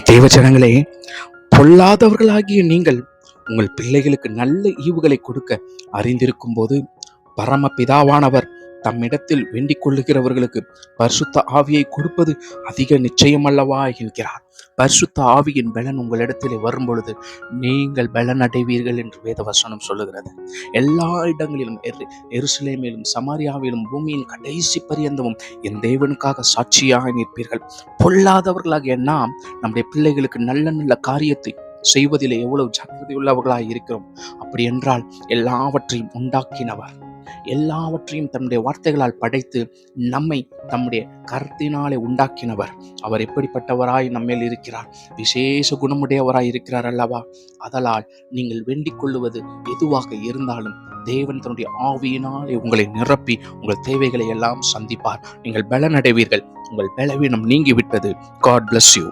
தேவஜனங்களே, பொல்லாதவர்களாகிய நீங்கள் உங்கள் பிள்ளைகளுக்கு நல்ல ஈவுகளை கொடுக்க அறிந்திருக்கும் போது பரமபிதாவானவர் தம்மிடத்தில் வேண்டிக் கொள்ளுகிறவர்களுக்கு பரிசுத்த ஆவியை கொடுப்பது அதிக நிச்சயம் அல்லவா என்கிறார். பரிசுத்த ஆவியின் பலன் உங்களிடத்திலே வரும் பொழுது நீங்கள் பலன் அடைவீர்கள் என்று வேதவசனம் சொல்லுகிறது. எல்லா இடங்களிலும், எருசலேமிலும், சமாரியாவிலும், பூமியின் கடைசி பரியந்தமும் என் தேவனுக்காக சாட்சியாக நிற்பீர்கள். பொல்லாதவர்களாகிய நாம் நம்முடைய பிள்ளைகளுக்கு நல்ல நல்ல காரியத்தை செய்வதிலே எவ்வளவு ஜாக்கிரதை உள்ளவர்களாக இருக்கிறோம். அப்படி என்றால் எல்லாவற்றையும் உண்டாக்கினவர், எல்லாவற்றையும் தன்னுடைய வார்த்தைகளால் படைத்து நம்மை தம்முடைய கருத்தினாலே உண்டாக்கினவர், அவர் எப்படிப்பட்டவராய் நம்மேல் இருக்கிறார்? விசேஷ குணமுடையவராய் இருக்கிறார் அல்லவா? அதனால் நீங்கள் வேண்டிக் கொள்ளுவது எதுவாக இருந்தாலும் தேவன் தன்னுடைய ஆவியினாலே உங்களை நிரப்பி உங்கள் தேவைகளை எல்லாம் சந்திப்பார். நீங்கள் பலனடைவீர்கள். உங்கள் பலவீனம் நீங்கிவிட்டது. God bless you.